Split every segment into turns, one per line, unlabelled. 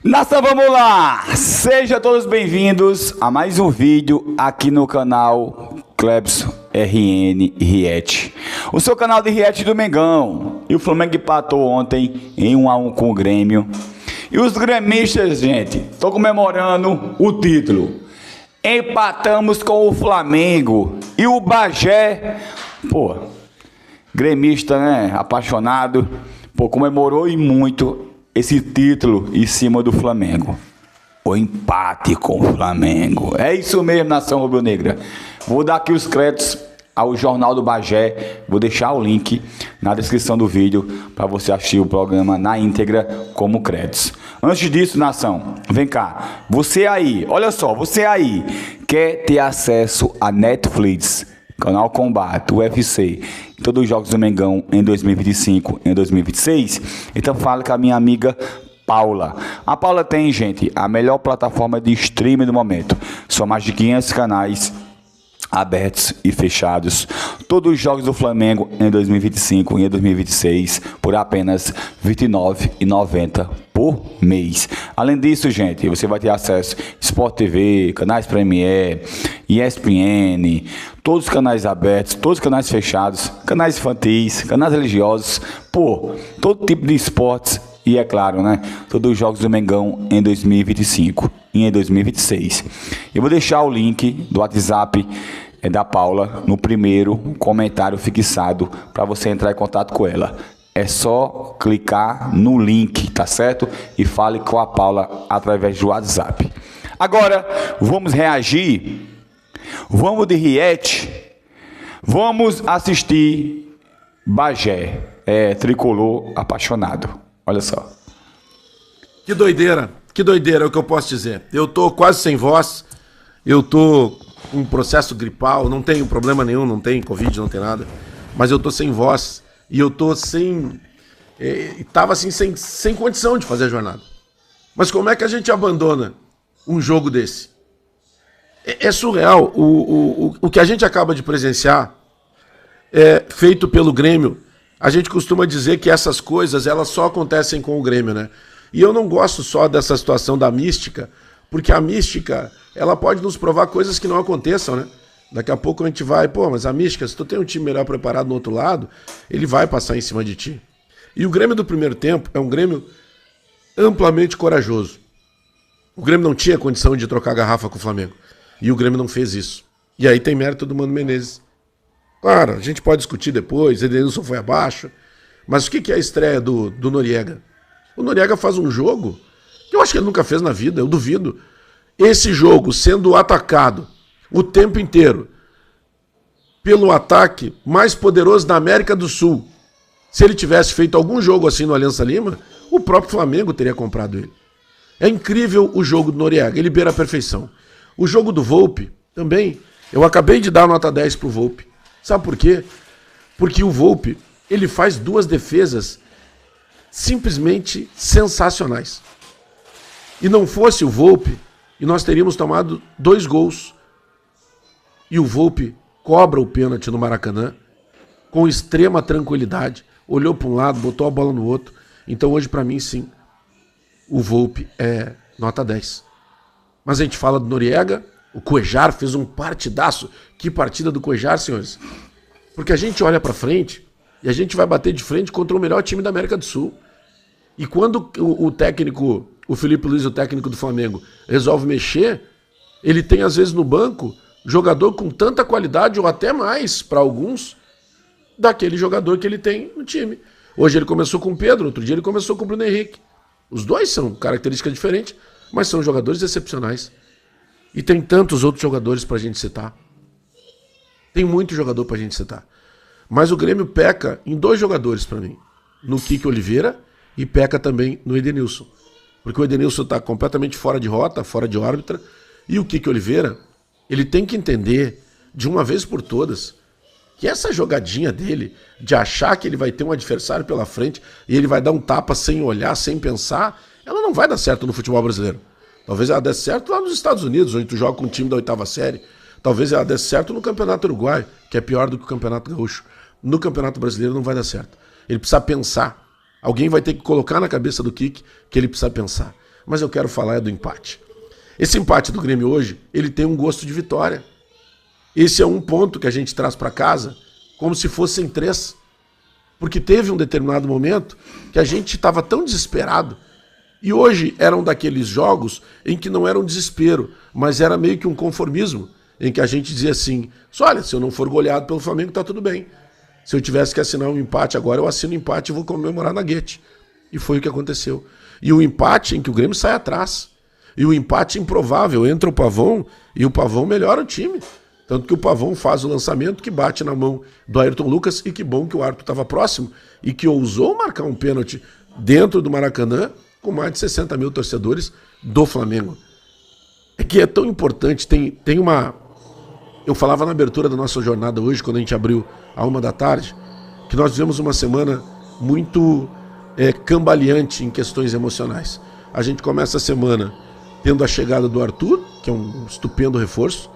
Nação, vamos lá! Sejam todos bem-vindos a mais um vídeo aqui no canal Clebson RN React, o seu canal de react do Mengão. E o Flamengo empatou ontem em 1-1 com o Grêmio. E os gremistas, gente, estão comemorando o título. Empatamos com o Flamengo. E o Bagé, gremista, né? Apaixonado, comemorou e muito esse título em cima do Flamengo. O empate com o Flamengo. É isso mesmo, nação rubro-negra. Vou dar aqui os créditos ao Jornal do Bagé. Vou deixar o link na descrição do vídeo para você assistir o programa na íntegra como créditos. Antes disso, nação, vem cá. Você aí, olha só, você aí quer ter acesso a Netflix, Canal Combate, UFC, todos os jogos do Mengão em 2025 e em 2026? Então fala com a minha amiga Paula. A Paula tem, gente, a melhor plataforma de streaming do momento. São mais de 500 canais abertos e fechados. Todos os jogos do Flamengo em 2025 e em 2026 por apenas R$ 29,90 por mês. Além disso, gente, você vai ter acesso a Sport TV, canais Premier, ESPN, todos os canais abertos, todos os canais fechados, canais infantis, canais religiosos, todo tipo de esportes. E é claro, né? Todos os jogos do Mengão em 2025 e em 2026. Eu vou deixar o link do WhatsApp da Paula no primeiro comentário fixado para você entrar em contato com ela. É só clicar no link, tá certo? E fale com a Paula através do WhatsApp. Agora, vamos reagir. Vamos de react. Vamos assistir Bagé, tricolor apaixonado. Olha só.
Que doideira é o que eu posso dizer. Eu tô quase sem voz, eu tô com um processo gripal, não tenho problema nenhum, não tem Covid, não tem nada, mas eu tô sem voz e eu tô tava assim sem condição de fazer a jornada. Mas como é que a gente abandona um jogo desse? É surreal. O que a gente acaba de presenciar feito pelo Grêmio. A gente costuma dizer que essas coisas, elas só acontecem com o Grêmio, né? E eu não gosto só dessa situação da mística, porque a mística, ela pode nos provar coisas que não aconteçam, né? Daqui a pouco a gente vai, mas a mística, se tu tem um time melhor preparado no outro lado, ele vai passar em cima de ti. E o Grêmio do primeiro tempo é um Grêmio amplamente corajoso. O Grêmio não tinha condição de trocar garrafa com o Flamengo. E o Grêmio não fez isso. E aí tem mérito do Mano Menezes. Claro, a gente pode discutir depois, Edenilson foi abaixo, mas o que é a estreia do Noriega? O Noriega faz um jogo que eu acho que ele nunca fez na vida, eu duvido. Esse jogo sendo atacado o tempo inteiro pelo ataque mais poderoso da América do Sul. Se ele tivesse feito algum jogo assim no Aliança Lima, o próprio Flamengo teria comprado ele. É incrível o jogo do Noriega, ele beira a perfeição. O jogo do Volpi também, eu acabei de dar nota 10 pro Volpi. Sabe por quê? Porque o Volpi, ele faz duas defesas simplesmente sensacionais. E não fosse o Volpi, e nós teríamos tomado 2 gols. E o Volpi cobra o pênalti no Maracanã com extrema tranquilidade. Olhou para um lado, botou a bola no outro. Então hoje, para mim, sim, o Volpi é nota 10. Mas a gente fala do Noriega. O Cuéllar fez um partidaço. Que partida do Cuéllar, senhores. Porque a gente olha pra frente e a gente vai bater de frente contra o melhor time da América do Sul. E quando o técnico, o Felipe Luiz, o técnico do Flamengo, resolve mexer, ele tem às vezes no banco jogador com tanta qualidade ou até mais, para alguns, daquele jogador que ele tem no time. Hoje ele começou com o Pedro, outro dia ele começou com o Bruno Henrique. Os dois são características diferentes, mas são jogadores excepcionais. E tem tantos outros jogadores pra gente citar. Tem muito jogador pra gente citar. Mas o Grêmio peca em 2 jogadores pra mim. No Kiki Oliveira e peca também no Edenilson. Porque o Edenilson tá completamente fora de rota, fora de órbita. E o Kiki Oliveira, ele tem que entender, de uma vez por todas, que essa jogadinha dele, de achar que ele vai ter um adversário pela frente e ele vai dar um tapa sem olhar, sem pensar, ela não vai dar certo no futebol brasileiro. Talvez ela desse certo lá nos Estados Unidos, onde tu joga com um time da 8ª série. Talvez ela desse certo no Campeonato Uruguai, que é pior do que o Campeonato Gaúcho. No Campeonato Brasileiro não vai dar certo. Ele precisa pensar. Alguém vai ter que colocar na cabeça do Kiki que ele precisa pensar. mas eu quero falar do empate. Esse empate do Grêmio hoje, ele tem um gosto de vitória. Esse é um ponto que a gente traz para casa como se fossem 3. Porque teve um determinado momento que a gente estava tão desesperado. E hoje eram daqueles jogos em que não era um desespero, mas era meio que um conformismo, em que a gente dizia assim, olha, se eu não for goleado pelo Flamengo, tá tudo bem. Se eu tivesse que assinar um empate agora, eu assino um empate e vou comemorar na Guete. E foi o que aconteceu. E o empate em que o Grêmio sai atrás. E o empate improvável, entra o Pavão e o Pavão melhora o time. Tanto que o Pavão faz o lançamento que bate na mão do Ayrton Lucas e que bom que o Arthur estava próximo e que ousou marcar um pênalti dentro do Maracanã com mais de 60 mil torcedores do Flamengo. É que é tão importante, tem uma... Eu falava na abertura da nossa jornada hoje, quando a gente abriu à 13h, que nós vivemos uma semana muito cambaleante em questões emocionais. A gente começa a semana tendo a chegada do Arthur, que é um estupendo reforço.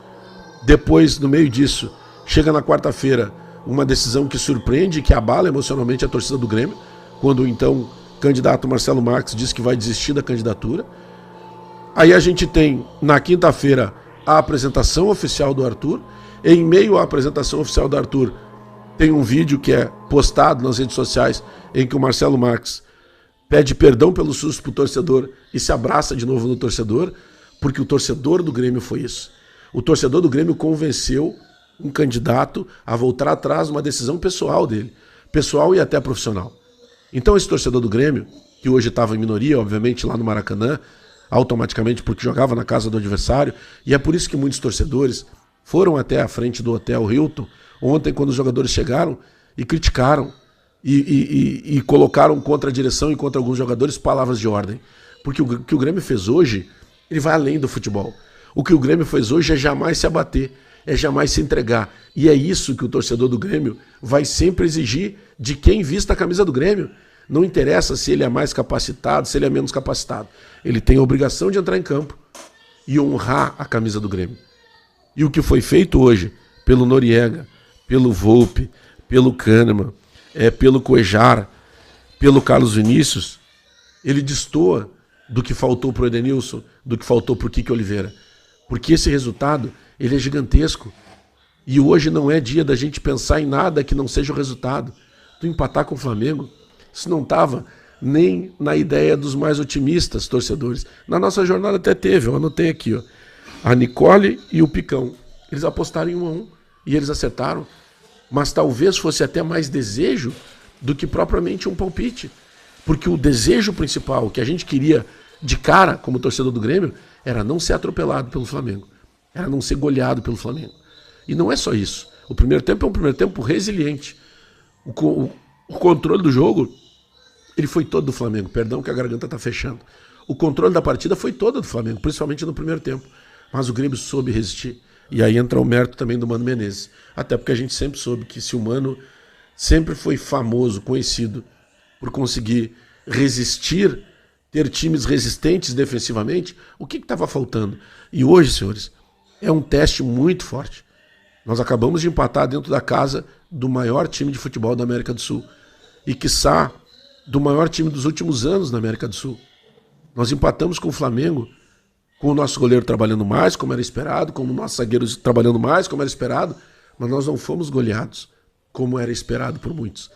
Depois, no meio disso, chega na quarta-feira uma decisão que surpreende, que abala emocionalmente a torcida do Grêmio, quando então o candidato Marcelo Marques diz que vai desistir da candidatura. Aí a gente tem, na quinta-feira, a apresentação oficial do Arthur. Em meio à apresentação oficial do Arthur, tem um vídeo que é postado nas redes sociais em que o Marcelo Marques pede perdão pelo susto pro torcedor e se abraça de novo no torcedor, porque o torcedor do Grêmio foi isso. O torcedor do Grêmio convenceu um candidato a voltar atrás de uma decisão pessoal dele, pessoal e até profissional. Então esse torcedor do Grêmio, que hoje estava em minoria, obviamente, lá no Maracanã, automaticamente porque jogava na casa do adversário, e é por isso que muitos torcedores foram até a frente do Hotel Hilton ontem, quando os jogadores chegaram, e criticaram, e colocaram contra a direção e contra alguns jogadores palavras de ordem. Porque o que o Grêmio fez hoje, ele vai além do futebol. O que o Grêmio fez hoje é jamais se abater, é jamais se entregar. E é isso que o torcedor do Grêmio vai sempre exigir de quem vista a camisa do Grêmio. Não interessa se ele é mais capacitado, se ele é menos capacitado. Ele tem a obrigação de entrar em campo e honrar a camisa do Grêmio. E o que foi feito hoje pelo Noriega, pelo Volpe, pelo Kahneman, pelo Cuejar, pelo Carlos Vinícius, ele destoa do que faltou para o Edenilson, do que faltou para o Kike Oliveira. Porque esse resultado, ele é gigantesco. E hoje não é dia da gente pensar em nada que não seja o resultado. Tu empatar com o Flamengo, isso não estava nem na ideia dos mais otimistas torcedores. Na nossa jornada até teve, eu anotei aqui, ó, a Nicole e o Picão. Eles apostaram em 1-1 e eles acertaram. Mas talvez fosse até mais desejo do que propriamente um palpite. Porque o desejo principal que a gente queria de cara, como torcedor do Grêmio, era não ser atropelado pelo Flamengo. Era não ser goleado pelo Flamengo. E não é só isso. O primeiro tempo é um primeiro tempo resiliente. O controle do jogo, ele foi todo do Flamengo. Perdão que a garganta está fechando. O controle da partida foi todo do Flamengo, principalmente no primeiro tempo. Mas o Grêmio soube resistir. E aí entra o mérito também do Mano Menezes. Até porque a gente sempre soube que se o Mano sempre foi famoso, conhecido por conseguir resistir, ter times resistentes defensivamente, o que estava faltando? E hoje, senhores, é um teste muito forte. Nós acabamos de empatar dentro da casa do maior time de futebol da América do Sul. E, quiçá, do maior time dos últimos anos na América do Sul. Nós empatamos com o Flamengo, com o nosso goleiro trabalhando mais, como era esperado, com o nosso zagueiro trabalhando mais, como era esperado, mas nós não fomos goleados, como era esperado por muitos.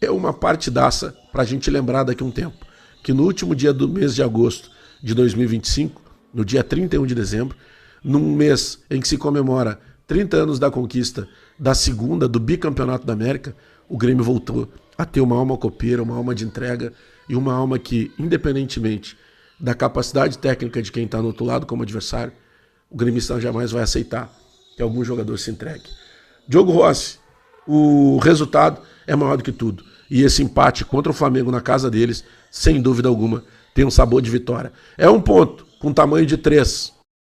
É uma partidaça para a gente lembrar daqui a um tempo, que no último dia do mês de agosto de 2025, no dia 31 de dezembro, num mês em que se comemora 30 anos da conquista da segunda, do bicampeonato da América, o Grêmio voltou a ter uma alma copeira, uma alma de entrega e uma alma que, independentemente da capacidade técnica de quem está no outro lado como adversário, o gremista jamais vai aceitar que algum jogador se entregue. Diogo Rossi, o resultado é maior do que tudo. E esse empate contra o Flamengo na casa deles, sem dúvida alguma, tem um sabor de vitória. É um ponto com tamanho de 3.